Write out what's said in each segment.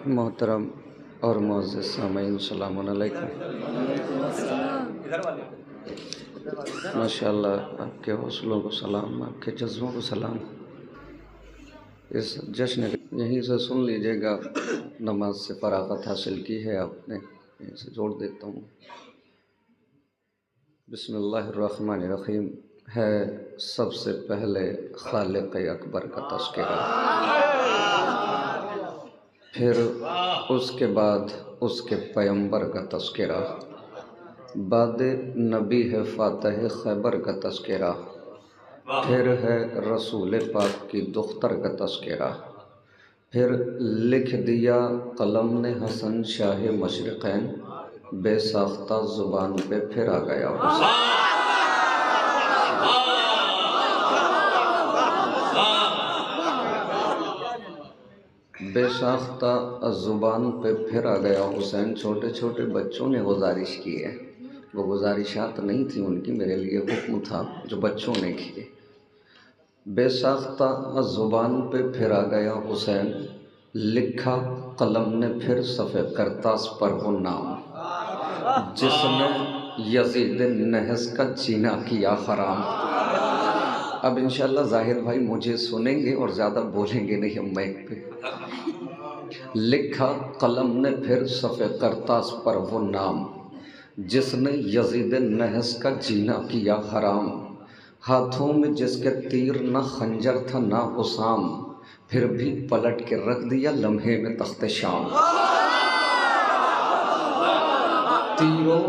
محترم اور معزز سامعین السلام علیکم۔ ماشاءاللہ آپ کے حوصلوں کو سلام، آپ کے جذبوں کو سلام۔ اس جشن یہیں سے سن لیجئے گا، نماز سے فراغت حاصل کی ہے آپ نے، یہیں سے جوڑ دیتا ہوں۔ بسم اللہ الرحمن الرحیم ہے سب سے پہلے خالق اکبر کا تذکرہ، پھر اس کے بعد اس کے پیغمبر کا تذکرہ، بعد نبی ہے فاتح خیبر کا تذکرہ، پھر ہے رسول پاک کی دختر کا تذکرہ، پھر لکھ دیا قلم نے حسن شاہ مشرقین، بے ساختہ زبان پہ پھر آ گیا حسین۔ بے ساختہ زبان پہ پھر آ گیا حسین۔ چھوٹے چھوٹے بچوں نے گزارش کی ہے، وہ گزارشات نہیں تھیں ان کی، میرے لیے حکم تھا جو بچوں نے کیے۔ بے ساختہ زبان پہ پھر آ گیا حسین، لکھا قلم نے پھر صفحہ کرتاس پر وہ نام، جس نے یزید نحس کا جینا کیا حرام۔ اب انشاءاللہ زاہد بھائی مجھے سنیں گے اور زیادہ بولیں گے نہیں ہم مائک پہ۔ لکھا قلم نے پھر صفحہ کرتاس پر وہ نام، جس نے یزید نحس کا جینا کیا حرام۔ ہاتھوں میں جس کے تیر نہ خنجر تھا نہ حسام، پھر بھی پلٹ کے رکھ دیا لمحے میں تخت شام۔ تیرو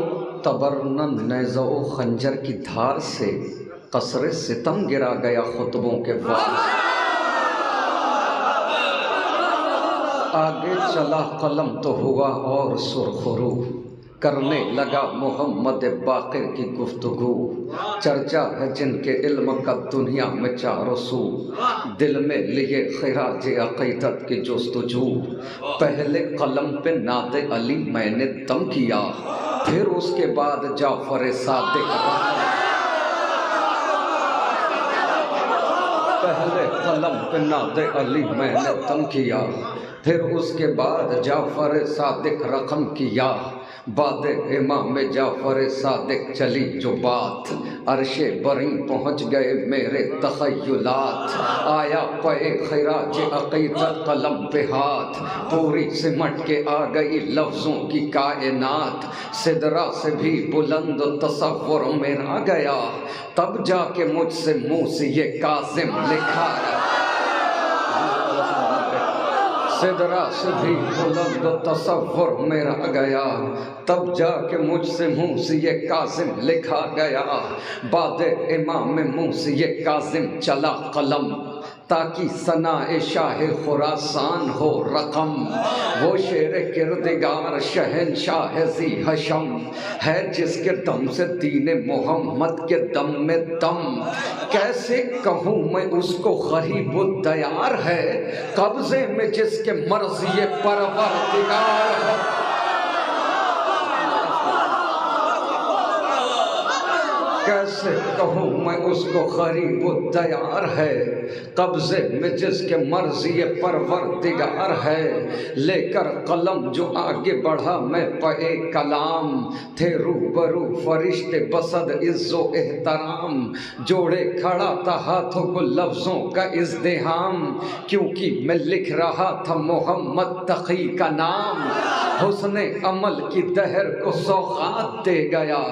تبر نہ نیزہ و خنجر کی دھار سے، قصر ستم گرا گیا خطبوں کے وار سے۔ آگے چلا قلم تو ہوا اور سرخرو، کرنے لگا محمد باقر کی گفتگو۔ چرچا ہے جن کے علم کا دنیا میں چاروں سو، دل میں لیے خراج عقیدت کی جستجو۔ پہلے قلم پہ نعت علی میں نے دم کیا، پھر اس کے بعد جعفر صادق۔ پہلے قلم پہ نعت علی میں نے دم کیا، پھر اس کے بعد جعفر صادق رقم کیا۔ بعد امام جعفر صادق چلی جو بات، عرش بری پہنچ گئے میرے تخیلات۔ آیا پے خراج عقیدت قلم پہ ہاتھ، پوری سمٹ کے آ گئی لفظوں کی کائنات۔ سدرا سے بھی بلند تصور میرا گیا، تب جا کے مجھ سے موسی کاظم لکھا گیا۔ سدرا سے بھی بلند تصور میرا گیا، تب جا کے مجھ سے موسی کاظم لکھا گیا۔ بعد امام موسی کاظم چلا قلم، تاکہ ثناء شاہ خراسان ہو رقم۔ وہ شیر کردگار شہنشاہ ذی حشم ہے، جس کے دم سے دین محمد کے دم میں دم۔ کیسے کہوں میں اس کو غریب الدیار ہے، قبضے میں جس کے مرضی پروردگار ہے۔ کیسے کہوں میں اس کو غریب الدیار ہے، قبضے میں جس کے مرضی پروردگار ہے۔ لے کر قلم جو آگے بڑھا میں پے کلام، تھے روبرو فرشتے بصد عز و احترام۔ جوڑے کھڑا تھا ہاتھوں کو لفظوں کا ازدحام، کیونکہ میں لکھ رہا تھا محمد تقی کا نام۔ حسن عمل کی دہر کو سوغات دے گیا،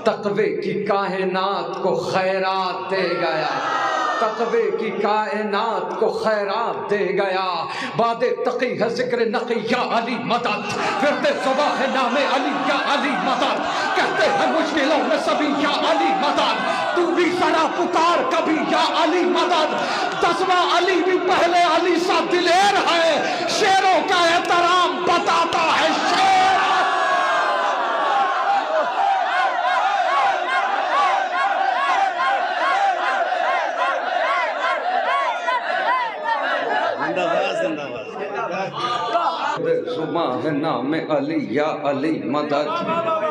تقوی کی کائنات کو خیرات دے گیا۔ تقوی کی کائنات کو خیرات دے گیا۔ بعد تقی ہے ذکر نقی یا علی مدد، ورد صبح ہے نام علی یا علی مدد۔ کہتے ہیں مشکلوں میں سبھی یا علی مدد، تو بھی سنا پکار کبھی یا علی مدد۔ 10واں علی بھی پہلے علی سا دلیر ہے، شیروں کا احترام بتاتا ہے شیر۔ زباں ہے نام علی یا علی مدد،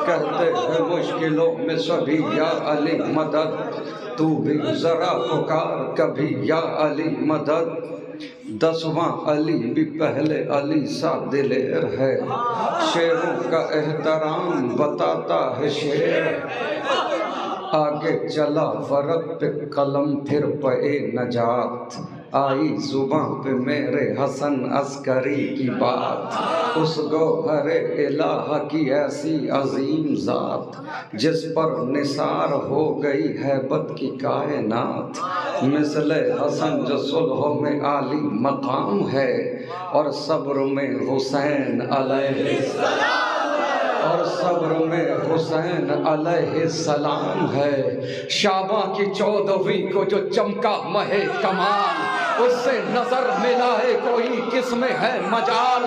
کہتے ہیں مشکلوں میں سبھی یا علی مدد۔ تو بھی ذرا پکار کبھی یا علی مدد، 10واں علی بھی پہلے علی سا دلیر ہے، شیروں کا احترام بتاتا ہے شعر، آگے چلا ورق پہ قلم پھر پے نجات، آئی زباں پہ میرے حسن عسکری کی بات، اس گوہر الہ کی ایسی عظیم ذات، جس پر نثار ہو گئی ہیبت کی کائنات، مثل حسن جو صلح میں عالی مقام ہے، اور صبر میں حسین علیہ السلام، اور صبر میں حسین علیہ السلام ہے۔ شعباں کی 14ویں کو جو چمکا مہ کمال، اس سے نظر ملائے کوئی کس میں ہے مجال،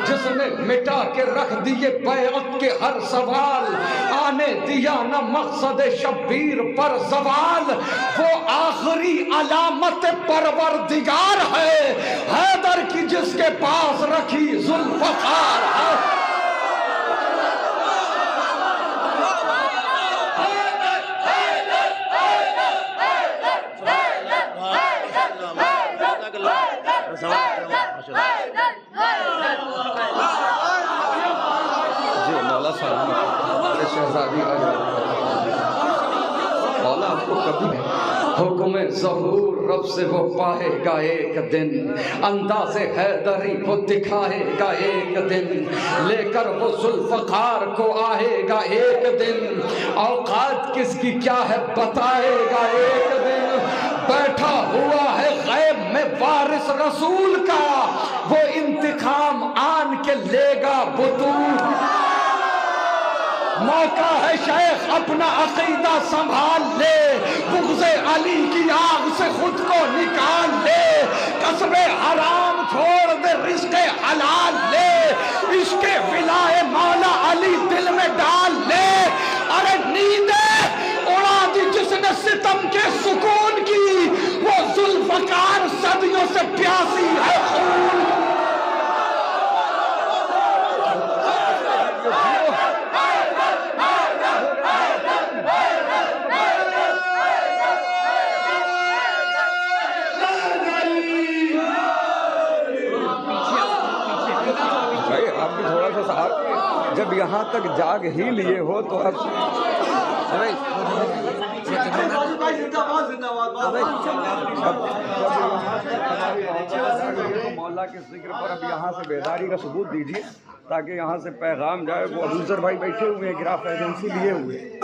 جس نے مٹا کے رکھ دیے بیعت کے ہر سوال، آنے دیا نہ مقصد شبیر پر زوال، وہ آخری علامت پروردگار ہے، حیدر کی جس کے پاس رکھی ذوالفقار ہے۔ جی مولا صاحب شہزادی مولا آپ کو کبھی حکم ظہور رب سے وہ پائے گا ایک دن، انداز حیدری وہ دکھائے گا ایک دن، لے کر وہ ذوالفقار کو آئے گا ایک دن، اوقات کس کی کیا ہے بتائے گا ایک دن، بیٹھا ہوا ہے غیب میں وارث رسول کا، وہ انتقام آن کے لے گا بطول، موقع ہے شیخ اپنا عقیدہ سنبھال لے، بغض علی کی آگ سے خود کو نکال لے، کسب حرام چھوڑ دے رزق حلال لے، عشق ولائے مولا علی دل میں ڈال لے، ارے نیندیں اڑا دی جس نے ستم کے سکون کی، وہ ذوالفقار صدیوں سے پیاسی ہے خون۔ جب یہاں تک جاگ ہی لیے ہو تو اب مولا کے ذکر پر اب یہاں سے بیداری کا ثبوت دیجیے تاکہ یہاں سے پیغام جائے۔ وہ ابوذر بھائی بیٹھے ہوئے ہیں گراف ایجنسی لیے ہوئے،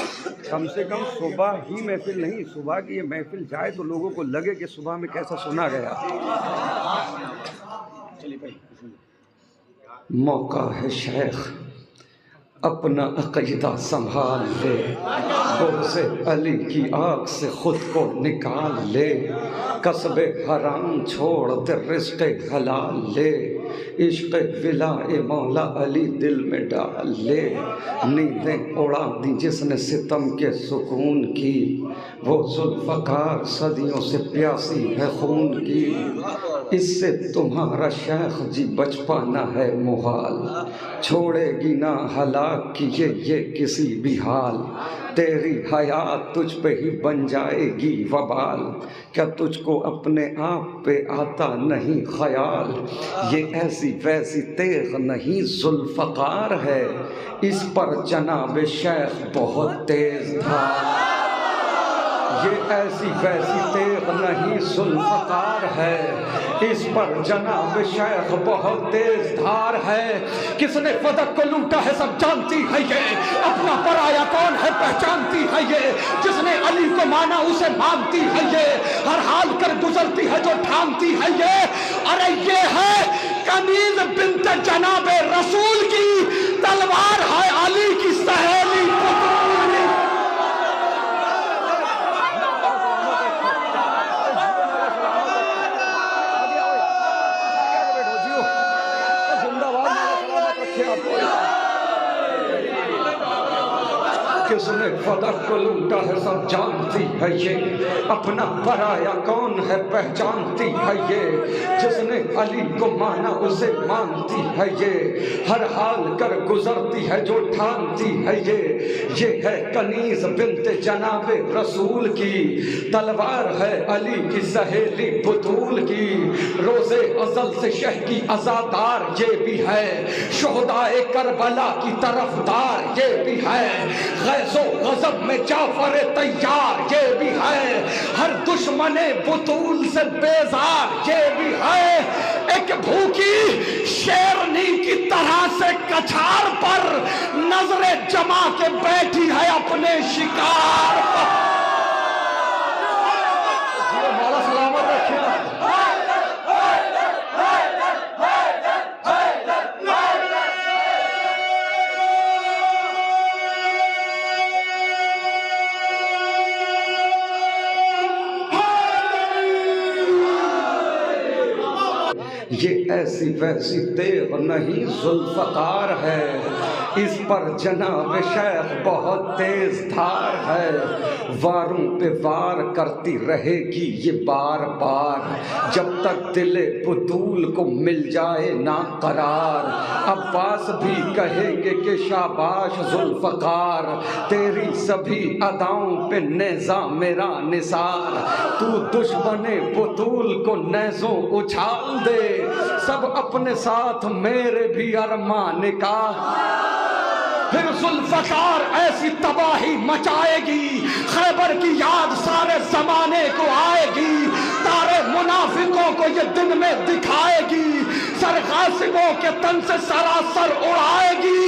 کم سے کم صبح ہی محفل نہیں، صبح کی یہ محفل جائے تو لوگوں کو لگے کہ صبح میں کیسا سنا گیا۔ موقع ہے شیخ اپنا عقیدہ سنبھال لے، بغض علی کی آگ سے خود کو نکال لے، کسب حرام چھوڑ دے رزق حلال لے، عشق ولائے مولا علی دل میں ڈال لے، نیندیں اڑا دی جس نے ستم کے سکون کی، وہ ذوالفقار صدیوں سے پیاسی ہے خون کی، اس سے تمہارا شیخ جی بچ پانا ہے محال، چھوڑے گی نہ ہلاک کیے یہ کسی بھی حال، تیری حیات تجھ پہ ہی بن جائے گی وبال، کیا تجھ کو اپنے آپ پہ آتا نہیں خیال، یہ ایسی ویسی تیغ نہیں ذوالفقار ہے، اس پر جناب شیخ بہت تیز تھا، یہ ایسی ویسی تیغ نہیں ذوالفقار ہے، اس پر جناب شیخ بہت تیز دھار ہے، کس نے فدق کو لوٹا ہے سب جانتی ہے یہ، اپنا پرایا کون ہے پہچانتی ہے یہ، جس نے علی کو مانا اسے مانتی ہے یہ، ہر حال کر گزرتی ہے جو ٹھانتی ہے یہ، ارے یہ ہے کنیز بنت جناب رسول کی، تلوار ہے علی کی سہیلی بطول۔ کس نے فلک کو لوٹا ہے سب جانتی ہے یہ، اپنا پرایا کون ہے پہچانتی ہے یہ، جس نے علی کو مانا اسے مانتی ہے یہ، ہر حال کر گزرتی ہے جو ٹھانتی ہے یہ ہے کنیز بنت جناب رسول کی، تلوار ہے علی کی سہیلی بطول کی، روز ازل سے شہ کی عزادار یہ بھی ہے، شہدائے کربلا کی طرفدار یہ بھی ہے، غیظ و غضب میں جعفر تیار یہ بھی ہے، ہر دشمن بطول سے بیزار یہ بھی ہے، ایک بھوکی شیرنی کی طرح سے کچھار پر نظریں جما کے بیٹھی ہے اپنے شکار پر۔ مولا سلامت رکھے۔ یہ ایسی ویسی تیغ نہیں ذوالفقار ہے، اس پر جناب شیخ بہت تیز دھار ہے، واروں پہ وار کرتی رہے گی یہ بار بار، جب تک دل بطول کو مل جائے نا قرار، عباس بھی کہیں گے کہ شاباش ذوالفقار، تیری سبھی اداؤں پہ نیزہ میرا نثار، تو دشمن بطول کو نیزوں اچھال دے، سب اپنے ساتھ میرے بھی ارمان کا، پھر ذوالفقار ایسی تباہی مچائے گی، خیبر کی یاد سارے زمانے کو آئے گی، تارے منافقوں کو یہ دن میں دکھائے گی، سر غاصبوں کے تن سے سراسر اڑائے گی،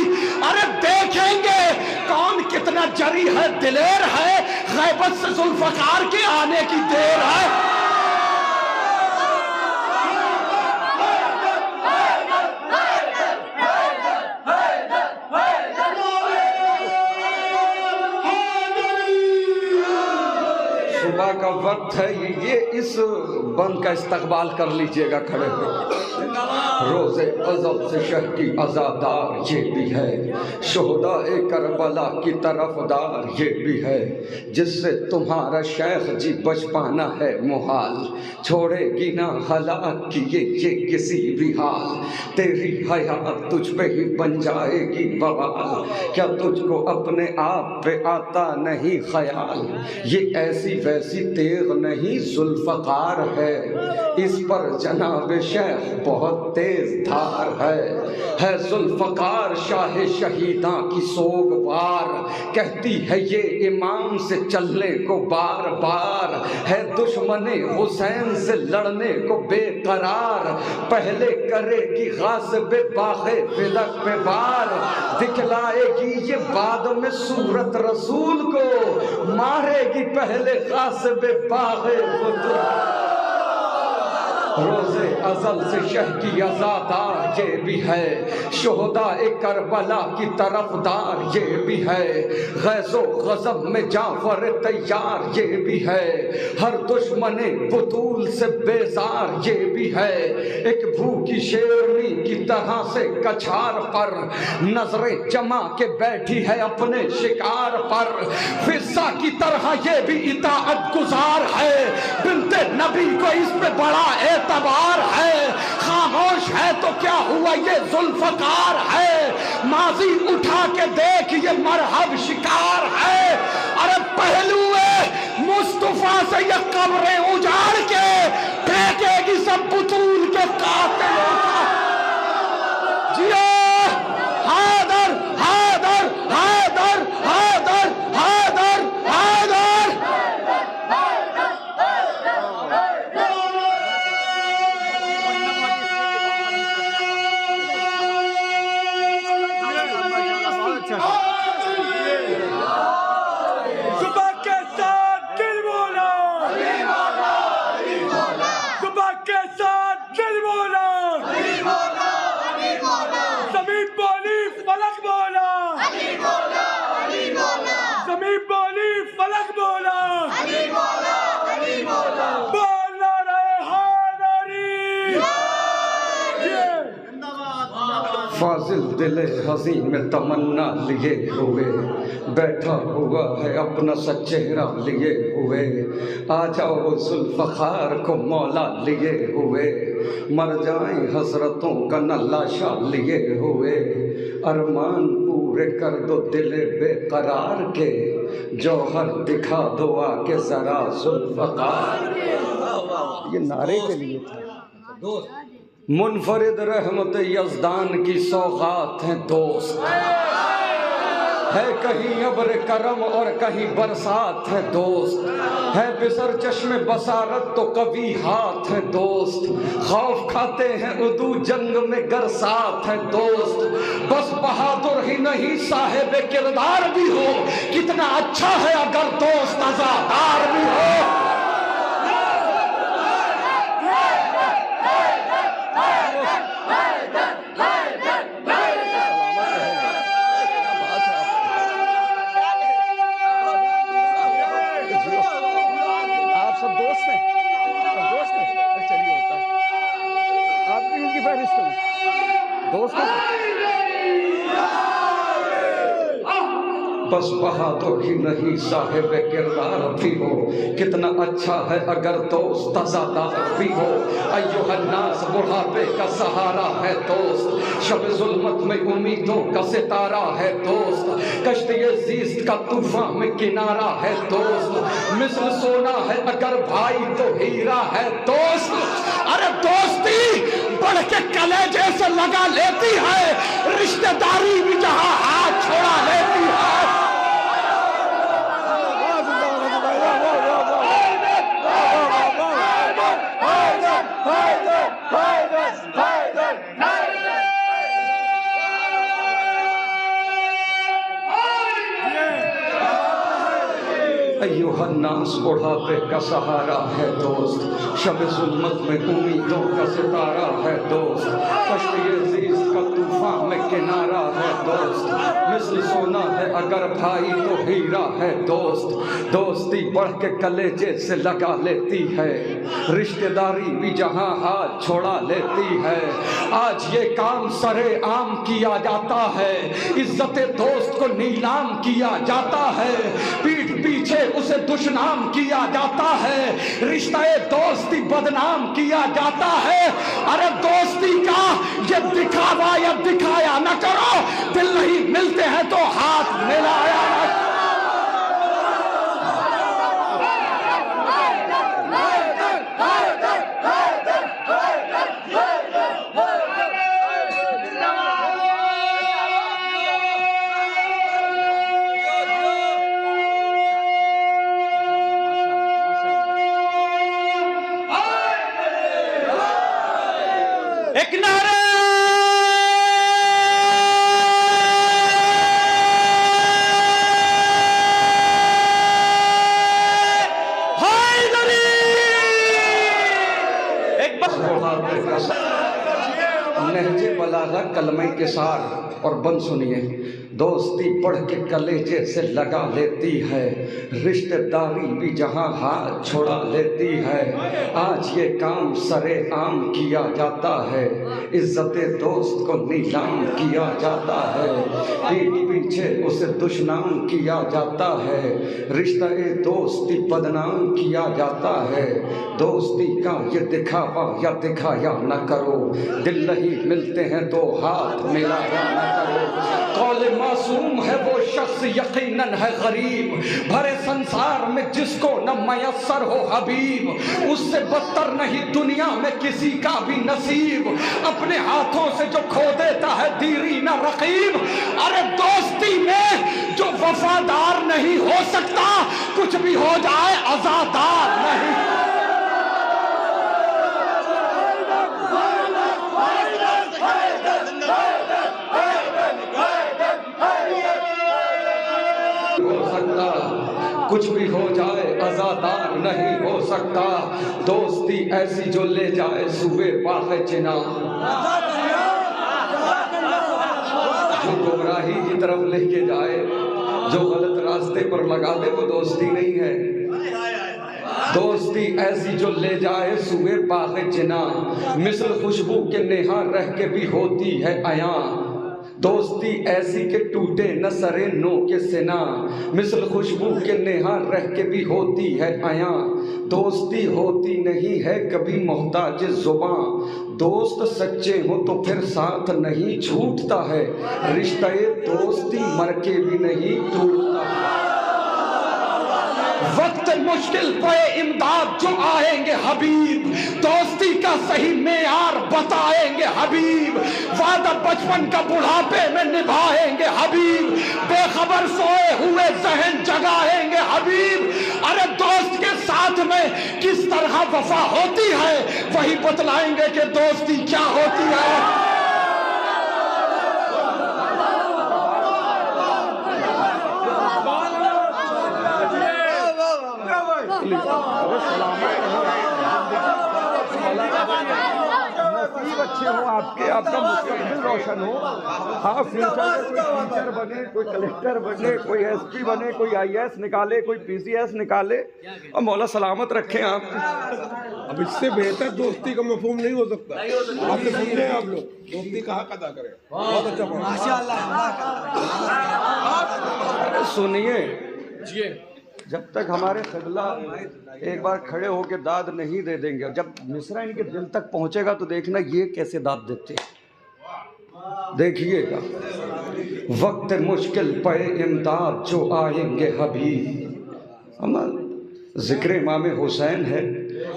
ارے دیکھیں گے کون کتنا جری ہے دلیر ہے، غیبت سے ذوالفقار کے آنے کی دیر ہے۔ صبح کا وقت ہے، یہ اس بند کا استقبال کر لیجئے گا کھڑے ہو۔ روز ازل سے شہ کی عزادار یہ بھی ہے، شہدائے کربلا کی طرفدار یہ بھی ہے، جس سے تمہارا شیخ جی بچ پانا ہے محال، چھوڑے گی نہ ہلاک کیے یہ کسی بھی حال، تیری حیات تجھ پہ ہی بن جائے گی بوال، کیا تجھ کو اپنے آپ پہ آتا نہیں خیال، یہ ایسی ویسی تیغ نہیں ذوالفقار ہے، اس پر جناب شیخ بہت تیز دھار ہے ذوالفقار شاہ شہیداں کی سوگوار، کہتی ہے یہ امام سے چلنے کو بار بار، ہے دشمن حسین سے لڑنے کو بے قرار، پہلے کرے گی غاصب باغ فلک پہ وار، دکھلائے گی یہ بعد میں صورت رسول کو، مارے گی پہلے غاصب باغ فلک۔ روز ازل سے شہ کی عزادار یہ بھی ہے، شہداء کربلا کی طرفدار یہ بھی ہے، غیظ و غضب میں جعفر تیار یہ بھی ہے، ہر دشمن بطول سے بیزار یہ بھی ہے، ایک بھوکی شیرنی کی طرح سے کچھار پر نظریں جما کے بیٹھی ہے اپنے شکار پر، فضہ کی طرح یہ بھی اطاعت گزار ہے، بنت نبی کو اس پہ بڑا اعتبار ہے، خاموش ہے تو کیا ہوا یہ ذوالفقار ہے، ماضی اٹھا کے دیکھ یہ مرحب شکار ہے، ارے پہلوئے مصطفیٰ سے یہ قبریں اجاڑ کے پھینکے گی سب بطول کے قاتلوں کا، جیو حیدر حیدر حیدر حیدر حیدر حیدر۔ صبح کے ساتھ دل مولا، صبح کے ساتھ دل مولا، فاضل دل حزین میں تمنا لیے ہوئے بیٹھا ہوا ہے اپنا سا چہرہ لیے ہوئے، آ جاؤ ذوالفقار کو مولا لیے ہوئے، مر جائیں حسرتوں کا نہ لاشا لیے ہوئے، ارمان پورے کر دو دل بے قرار کے، جوہر دکھا دو آ کے ذرا ذوالفقار۔ یہ نعرے کے لیے تھا۔ منفرد رحمت یزدان کی سوغات ہیں دوست، ہے کہیں ابر کرم اور کہیں برسات ہے دوست، ہے بسر چشم بصارت تو کبھی ہاتھ ہے دوست، خوف کھاتے ہیں عدو جنگ میں گر ساتھ ہے دوست، بس بہادر ہی نہیں صاحب کردار بھی ہو، کتنا اچھا ہے اگر دوست عزادار بھی ہو۔ بس بہادر ہی نہیں صاحب کردار بھی ہو، کتنا اچھا ہے اگر دوست عزادار بھی ہو، ایھا الناس بڑھاپے کا سہارا ہے دوست، شب ظلمت میں امیدوں کا ستارہ ہے دوست، کشتی زیست کا طوفان میں کنارہ ہے دوست، مثل سونا ہے اگر بھائی تو ہیرا ہے دوست، ارے دوستی بڑھ کے کلیجے سے لگا لیتی ہے، رشتہ داری بھی جہاں ہاتھ چھوڑا لیتی ہے۔ ایھا الناس بڑھاپے کا سہارا ہے دوست، شب ظلمت میں امیدوں کا ستارہ ہے دوست، کشتی زیست کا طوفان میں کنارہ ہے دوست، مثل سونا ہے اگر بھائی تو ہیرا ہے دوست، دوستی بڑھ کے کلیجے سے لگا لیتی ہے، رشتہ داری بھی جہاں ہاتھ چھوڑا لیتی ہے، آج یہ کام سرے عام کیا جاتا ہے، عزت دوست کو نیلام کیا جاتا ہے، پیٹھ پیچھے اسے دشنام کیا جاتا ہے، رشتہ دوستی بدنام کیا جاتا ہے، ارے دوستی کا یہ دکھاوا یا دکھایا نہ کرو، دل نہیں ملتے ہیں تو ہاتھ ملایا نہ کرو۔ ایک نعرہ حیدری، ایک بار نہج بلاغہ کلمہ کسار اور بند سنیے، دوستی پڑھ کے کلیجے سے لگا لیتی ہے، رشتہ داری بھی جہاں ہاتھ چھوڑا لیتی ہے، آج یہ کام سرے عام کیا جاتا ہے، عزت دوست کو نیلام کیا جاتا ہے، پیٹھ پیچھے اسے دشنام کیا جاتا ہے، رشتہ دوستی بدنام کیا جاتا ہے، دوستی کا یہ دکھاوا یا دکھایا نہ کرو، دل نہیں ملتے ہیں تو ہاتھ ملایا نہ کرو، قول معصوم ہے وہ شخص یقیناً ہے غریب، بھرے سنسار میں جس کو نہ میسر ہو حبیب، اس سے بدتر نہیں دنیا میں کسی کا بھی نصیب، اپنے ہاتھوں سے جو کھو دیتا ہے دیری نہ رقیب، ارے دوستی میں جو وفادار نہیں ہو سکتا، کچھ بھی ہو جائے عزادار نہیں۔ کچھ بھی ہو جائے عزادار نہیں ہو سکتا، دوستی ایسی جو لے جائے سوئے باغ چنا، جو گمراہی کی طرف لے کے جائے، جو غلط راستے پر لگا دے، وہ دوستی نہیں ہے۔ دوستی ایسی جو لے جائے سوئے باغ چنا، مثل خوشبو کے نہا رہ کے بھی ہوتی ہے عیاں، دوستی ایسی کہ ٹوٹے نہ سرے نو کے سنا، مثل خوشبو کے نیہا رہ کے بھی ہوتی ہے عیاں، دوستی ہوتی نہیں ہے کبھی محتاج زباں، دوست سچے ہو تو پھر ساتھ نہیں چھوٹتا ہے، رشتہ دوستی مر کے بھی نہیں ٹوٹتا ہے۔ وقت مشکل پہ امداد جو آئیں گے حبیب، دوستی کا صحیح معیار بتائیں گے حبیب، وعدہ بچپن کا بڑھاپے میں نبھائیں گے حبیب، بے خبر سوئے ہوئے ذہن جگائیں گے حبیب، ارے دوست کے ساتھ میں کس طرح وفا ہوتی ہے وہی بتلائیں گے کہ دوستی کیا ہوتی ہے۔ نصیب اچھے ہوں آپ کے، آپ کا مستقبل روشن ہو، ہاں فیوچر میں کوئی ٹیچر بنے، کوئی کلیکٹر بنے، کوئی ایس پی بنے، کوئی آئی ایس نکالے، کوئی پی سی ایس نکالے، اور مولا سلامت رکھیں آپ۔ اب اس سے بہتر دوستی کا مفہوم نہیں ہو سکتا، آپ نے سمجھے آپ لوگ دوستی کا حق ادا کریں، بہت اچھا ارے سنیے، جب تک ہمارے قبلہ ایک بار کھڑے ہو کے داد نہیں دے دیں گے، جب مصرع ان کے دل تک پہنچے گا تو دیکھنا یہ کیسے داد دیتے ہیں، دیکھیے گا۔ وقت مشکل پہ امداد جو آئیں گے حبیب، ذکر امام حسین ہے،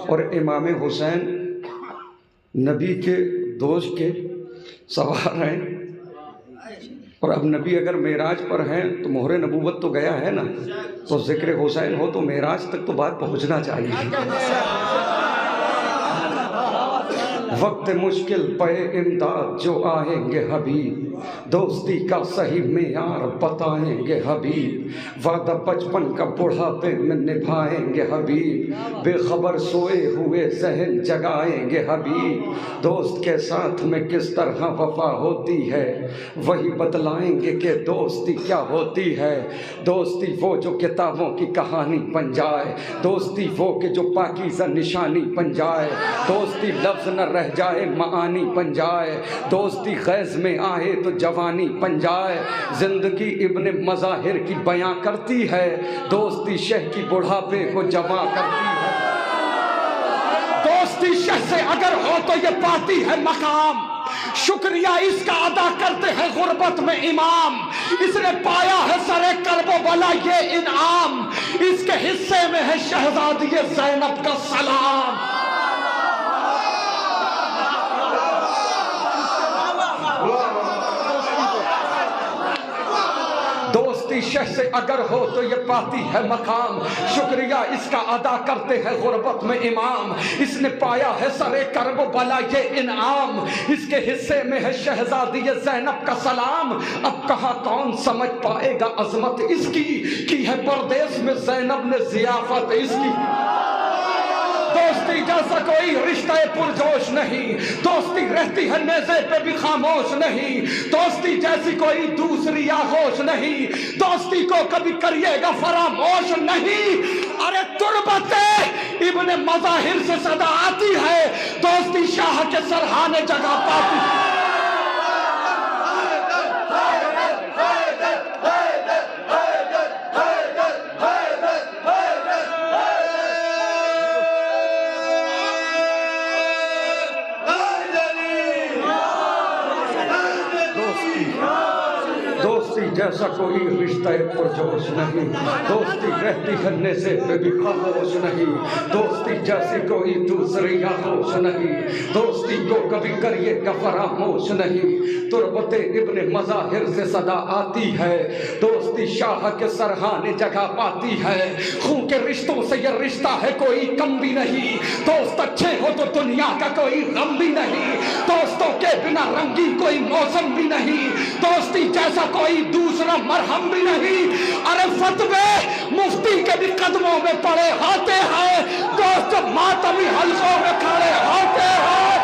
اور امام حسین نبی کے دوست کے سوار ہیں، اور اب نبی اگر معراج پر ہیں تو مہر نبوت تو گیا ہے نا، تو ذکر حسین ہو تو معراج تک تو بات پہنچنا چاہیے۔ وقت مشکل پہ امداد جو آئیں گے حبیب، دوستی کا صحیح معیار بتائیں گے حبیب، وعدہ بچپن کا بڑھاپے میں نبھائیں گے حبیب، بے خبر سوئے ہوئے ذہن جگائیں گے حبیب، دوست کے ساتھ میں کس طرح وفا ہوتی ہے وہی بتلائیں گے کہ دوستی کیا ہوتی ہے۔ دوستی وہ جو کتابوں کی کہانی بن جائے، دوستی وہ کہ جو پاکیزہ نشانی بن جائے، دوستی لفظ نہ رہ جائے معانی بن جائے، دوستی خیز میں آئے تو جوانی بن جائے، زندگی ابن مظاہر کی بیاں کرتی ہے، دوستی شہ کی بڑھاپے کو جمع کرتی ہے۔ دوستی شہ سے اگر ہو تو یہ پاتی ہے مقام، شکریہ اس کا ادا کرتے ہیں غربت میں امام، اس نے پایا ہے سر کرب و بلا یہ انعام، اس کے حصے میں ہے شہزادی زینب کا سلام۔ دوستی شہ سے اگر ہو تو یہ پاتی ہے مقام، شکریہ اس کا ادا کرتے ہیں غربت میں امام، اس نے پایا ہے سر کرب و بلا یہ انعام، اس کے حصے میں ہے شہزادی زینب کا سلام۔ اب کہاں کون سمجھ پائے گا عظمت اس کی ہے پردیس میں زینب نے ضیافت اس کی۔ دوستی جیسا کوئی رشتہ پرجوش نہیں، دوستی رہتی ہے نیزے پہ بھی خاموش نہیں، دوستی جیسی کوئی دوسری آغوش نہیں، دوستی کو کبھی کریے گا فراموش نہیں۔ ارے تربت ابن مظاہر سے صدا آتی ہے، دوستی شاہ کے سرحانے جگہ پاتی ہے۔ دوستی جیسا کوئی رشتہ پرجوش نہیں، دوستی رہتی ہے نیزے پہ بھی خاموش نہیں، دوستی جیسی کوئی دوسری آغوش نہیں، دوستی کو کبھی کریے گا فراموش نہیں۔ تربت ابن مظاہر سے صدا آتی ہے، دوستی شاہ کے سرحانے جگہ پاتی ہے، خون کے رشتوں سے یہ رشتہ ہے کوئی کم بھی نہیں، دوست اچھے ہو تو دنیا کا کوئی غم بھی نہیں، دوستوں کے بنا رنگی کوئی موسم بھی نہیں، دوستی جیسا کوئی دوسرا مرہم بھی نہیں۔ ارے فتوے مفتی کے بھی قدموں میں پڑے ہوتے ہیں، دوست ماتمی حلقوں میں کھڑے ہوتے ہیں۔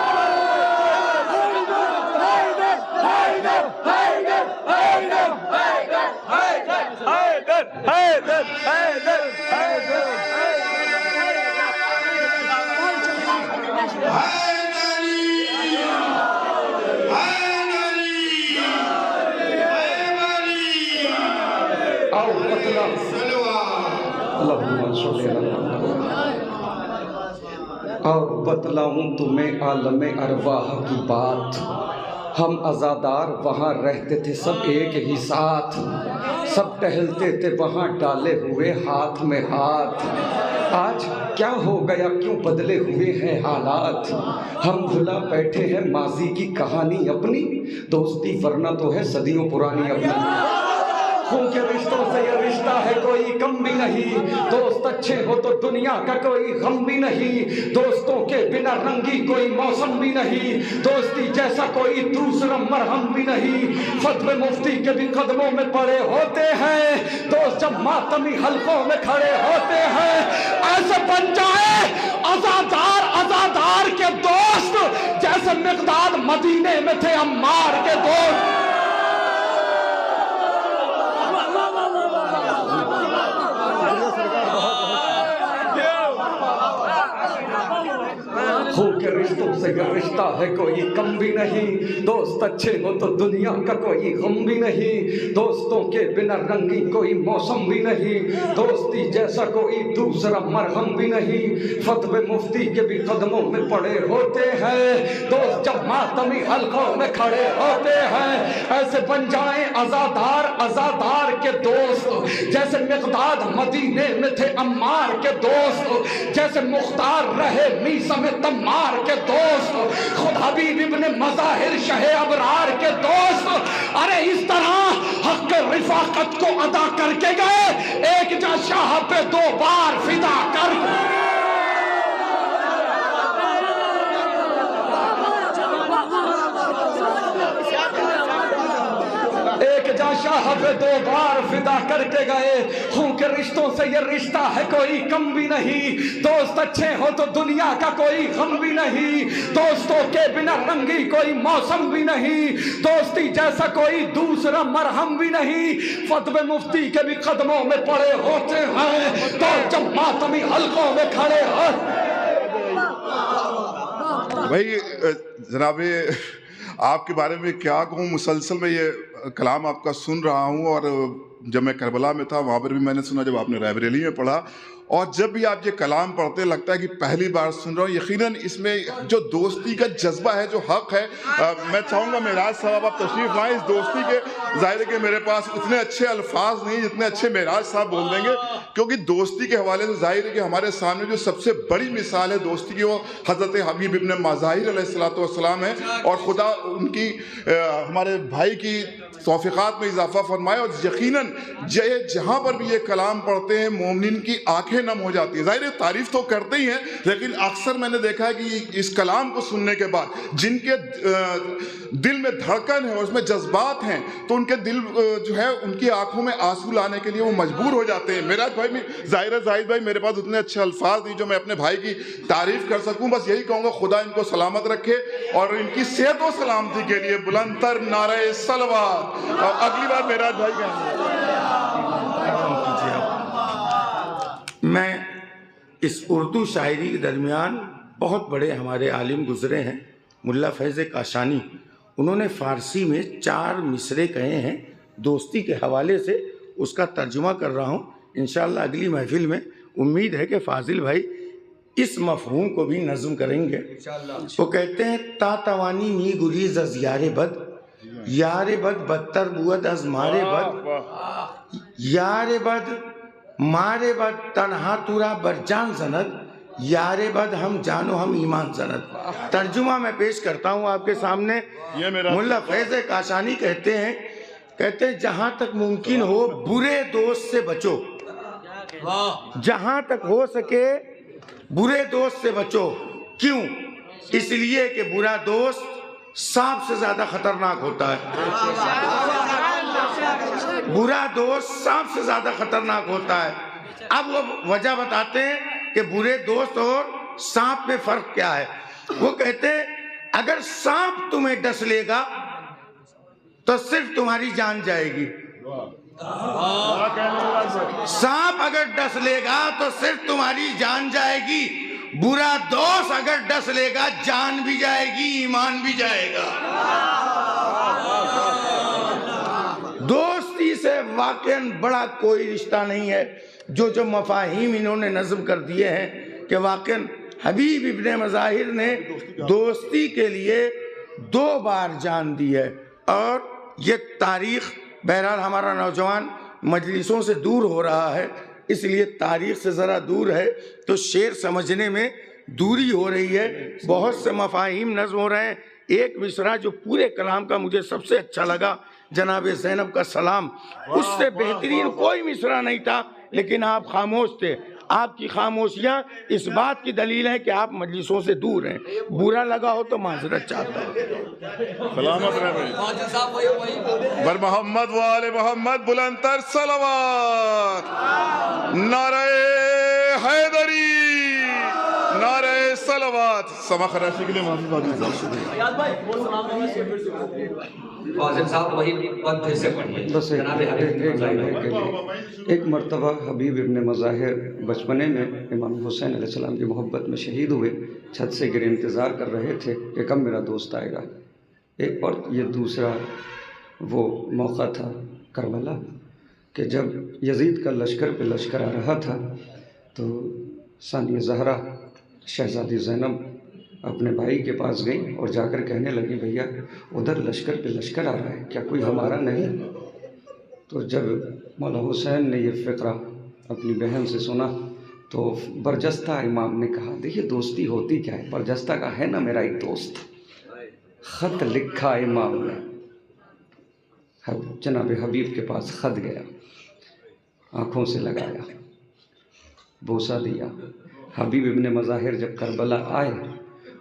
اللہم صلی علی محمد۔ اور بتلاؤں تمہیں عالم ارواح کی بات، ہم عزادار وہاں رہتے تھے سب ایک ہی ساتھ، سب ٹہلتے تھے وہاں ڈالے ہوئے ہاتھ میں ہاتھ۔ آج کیا ہو گیا، کیوں بدلے ہوئے ہیں حالات، ہم بھلا بیٹھے ہیں ماضی کی کہانی اپنی، دوستی ورنہ تو ہے صدیوں پرانی اپنی۔ خون کے رشتوں سے یہ رشتہ ہے کوئی کم بھی نہیں، دوست اچھے ہو تو دنیا کا کوئی غم بھی نہیں، دوستوں کے بنا رنگی کوئی موسم بھی نہیں، دوستی جیسا کوئی دوسرا مرہم بھی نہیں، فتوے مفتی کے بھی قدموں میں پڑے ہوتے ہیں، دوست جب ماتمی حلقوں میں کھڑے ہوتے ہیں، ایسے بن جائے عزادار کے دوست جیسے مقداد مدینے میں تھے عمار کے دوست۔ خون کے رشتوں سے یہ رشتہ ہے کوئی کم بھی نہیں، دوست اچھے ہو تو دنیا کا کوئی غم بھی نہیں، دوستوں کے بنا رنگی کوئی موسم بھی نہیں، دوستی جیسا کوئی دوسرا مرہم بھی نہیں، فتوے مفتی کے بھی قدموں میں پڑے ہوتے ہیں، دوست جب ماتمی حلقوں میں کھڑے ہوتے ہیں، ایسے بن جائیں عزادار کے دوست جیسے مقداد مدینے میں تھے عمار کے دوست، جیسے مختار رہے میسم تمار کے دوست، خود حبیب ابن مظاہر شہ ابرار کے دوست، ارے اس طرح حق رفاقت کو ادا کر کے گئے، ایک جا شاہ پہ دو بار فدا کر شاہ پہ دو بار فدا کر کے گئے۔ خون کے رشتوں سے یہ رشتہ ہے کوئی کم بھی نہیں، دوست اچھے ہو تو دنیا کا کوئی غم بھی نہیں، دوستوں کے بنا رنگی کوئی موسم بھی نہیں، دوستی جیسا کوئی دوسرا مرہم بھی نہیں، فتوے مفتی کے بھی قدموں میں پڑے ہوتے ہیں، تو جب ماتمی حلقوں میں کھڑے ہو۔ بھائی جناب آپ کے بارے میں کیا کہوں، مسلسل میں یہ کلام آپ کا سن رہا ہوں، اور جب میں کربلا میں تھا وہاں پر بھی میں نے سنا، جب آپ نے رائے بریلی میں پڑھا، اور جب بھی آپ یہ کلام پڑھتے لگتا ہے کہ پہلی بار سن رہا ہوں۔ یقیناً اس میں جو دوستی کا جذبہ ہے، جو حق ہے، میں چاہوں گا معراج صاحب آپ تشریف لائیں اس دوستی کے۔ ظاہر ہے کہ میرے پاس اتنے اچھے الفاظ نہیں جتنے اچھے معراج صاحب بول دیں گے، کیونکہ دوستی کے حوالے سے ظاہر ہے کہ ہمارے سامنے جو سب سے بڑی مثال ہے دوستی کی، وہ حضرت حبیب ابن مظاہر علیہ السلام ہے، اور خدا ان کی ہمارے بھائی کی توفیقات میں اضافہ فرمائے۔ اور یقیناً جہاں پر بھی یہ کلام پڑھتے ہیں مومنین کی آنکھیں نم ہو جاتی ہیں۔ ظاہر ہے تعریف تو کرتے ہی ہیں، لیکن اکثر میں نے دیکھا ہے کہ اس کلام کو سننے کے بعد جن کے دل میں دھڑکن ہے اور اس میں جذبات ہیں، تو ان کے دل جو ہے ان کی آنکھوں میں آنسو لانے کے لیے وہ مجبور ہو جاتے ہیں۔ میراج بھائی بھی ظاہر ہے، زاہد بھائی میرے پاس اتنے اچھے الفاظ نہیں جو میں اپنے بھائی کی تعریف کر سکوں، بس یہی کہوں گا خدا ان کو سلامت رکھے اور ان کی صحت و سلامتی کے لیے بلند تر نعرہ صلوات۔ اگلی بار معراج بھائی کہیں گے۔ میں اس اردو شاعری کے درمیان بہت بڑے ہمارے عالم گزرے ہیں، ملا فیض کاشانی، انہوں نے فارسی میں 4 مصرے کہے ہیں دوستی کے حوالے سے، اس کا ترجمہ کر رہا ہوں انشاءاللہ اگلی محفل میں۔ امید ہے کہ فاضل بھائی اس مفہوم کو بھی نظم کریں گے۔ وہ کہتے ہیں تا توانی می گریز از یار بد، یار بد بدتر بود از مارے بد، یار بد مارے بد تنہا تورا برجان زند، یار بد ہم جانو ہم ایمان زند۔ ترجمہ میں پیش کرتا ہوں آپ کے سامنے۔ ملا فیض کاشانی کہتے ہیں جہاں تک ممکن ہو برے دوست سے بچو، جہاں تک ہو سکے برے دوست سے بچو۔ کیوں؟ اس لیے کہ برا دوست سانپ سے زیادہ خطرناک ہوتا ہے، برا دوست سانپ سے زیادہ خطرناک ہوتا ہے۔ اب وہ وجہ بتاتے ہیں کہ برے دوست اور سانپ میں فرق کیا ہے۔ وہ کہتے ہیں اگر سانپ تمہیں ڈس لے گا تو صرف تمہاری جان جائے گی، سانپ اگر ڈس لے گا تو صرف تمہاری جان جائے گی، برا دوست اگر ڈس لے گا جان بھی جائے گی ایمان بھی جائے گا۔ دوستی سے واقعاً بڑا کوئی رشتہ نہیں ہے۔ جو مفاہیم انہوں نے نظم کر دیے ہیں کہ واقعاً حبیب ابن مظاہر نے دوستی کے لیے 2 بار جان دی ہے. اور یہ تاریخ بہرحال ہمارا نوجوان مجلسوں سے دور ہو رہا ہے، اس لیے تاریخ سے ذرا دور ہے تو شعر سمجھنے میں دوری ہو رہی ہے، بہت سے مفاہیم نظم ہو رہے ہیں. ایک مصرع جو پورے کلام کا مجھے سب سے اچھا لگا، جناب زینب کا سلام، اس سے بہترین کوئی مصرع نہیں تھا، لیکن آپ خاموش تھے. آپ کی خاموشیاں اس بات کی دلیل ہے کہ آپ مجلسوں سے دور ہیں. برا لگا ہو تو معذرت چاہتا ہوں. سلامت رہے بر محمد و آل محمد بلند تر صلوات. نعرہ حیدری، نعرہ صلوات. سما خراشی کے لیے معافی بس ایک مرتبہ حبیب ابن مظاہر بچپنے میں امام حسین علیہ السلام کی محبت میں شہید ہوئے. چھت سے گر انتظار کر رہے تھے کہ کب میرا دوست آئے گا. ایک اور یہ دوسرا وہ موقع تھا کربلا کہ جب یزید کا لشکر پہ لشکر آ رہا تھا تو ثانیہ زہرا شہزادی زینب اپنے بھائی کے پاس گئی اور جا کر کہنے لگی بھیا ادھر لشکر پہ لشکر آ رہا ہے، کیا کوئی ہمارا نہیں؟ تو جب مولا حسین نے یہ فقرہ اپنی بہن سے سنا تو برجستہ امام نے کہا دیکھیے دوستی ہوتی کیا ہے. برجستہ کا ہے نا میرا ایک دوست. خط لکھا امام نے، جناب حبیب کے پاس خط گیا، آنکھوں سے لگایا، بوسہ دیا. حبیب ابن مظاہر جب کربلا آئے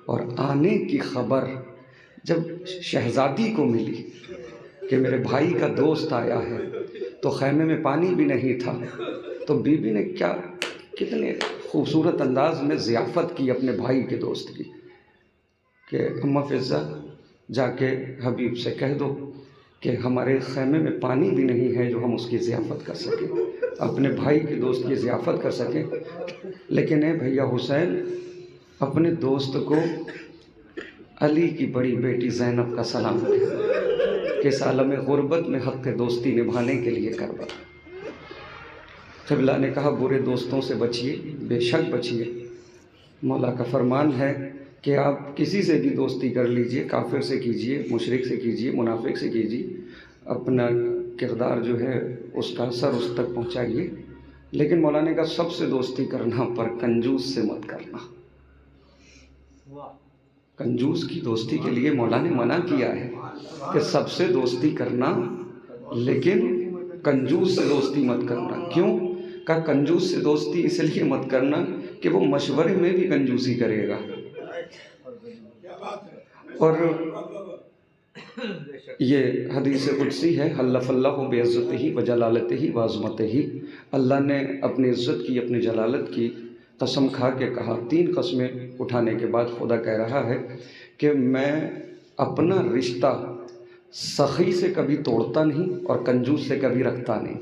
اور آنے کی خبر جب شہزادی کو ملی کہ میرے بھائی کا دوست آیا ہے تو خیمے میں پانی بھی نہیں تھا، تو بی بی نے کتنے خوبصورت انداز میں ضیافت کی اپنے بھائی کے دوست کی کہ اماں فضہ جا کے حبیب سے کہہ دو کہ ہمارے خیمے میں پانی بھی نہیں ہے جو ہم اس کی ضیافت کر سکیں، اپنے بھائی کے دوست کی ضیافت کر سکیں. لیکن اے بھیا حسین اپنے دوست کو علی کی بڑی بیٹی زینب کا سلام دے کہ اس عالم غربت میں حق دوستی نبھانے کے لیے کربلا. قبلہ نے کہا برے دوستوں سے بچیے، بے شک بچیے. مولا کا فرمان ہے کہ آپ کسی سے بھی دوستی کر لیجئے، کافر سے کیجئے، مشرک سے کیجئے، منافق سے کیجئے، اپنا کردار جو ہے اس کا اثر اس تک پہنچائیے. لیکن مولا نے کہا سب سے دوستی کرنا پر کنجوس سے مت کرنا. کنجوس کی دوستی کے لیے مولا نے منع کیا ہے کہ سب سے دوستی کرنا لیکن کنجوس سے دوستی مت کرنا. کیوں؟ کہ کنجوس سے دوستی اس لیے مت کرنا کہ وہ مشورے میں بھی کنجوسی کرے گا. اور یہ حدیث قدسی ہے، حلف اللہ بعزتہ و جلالتہ و عظمتہ. اللہ نے اپنی عزت کی، اپنی جلالت کی قسم کھا کے کہا، 3 قسمیں اٹھانے کے بعد خدا کہہ رہا ہے کہ میں اپنا رشتہ سخی سے کبھی توڑتا نہیں اور کنجوس سے کبھی رکھتا نہیں.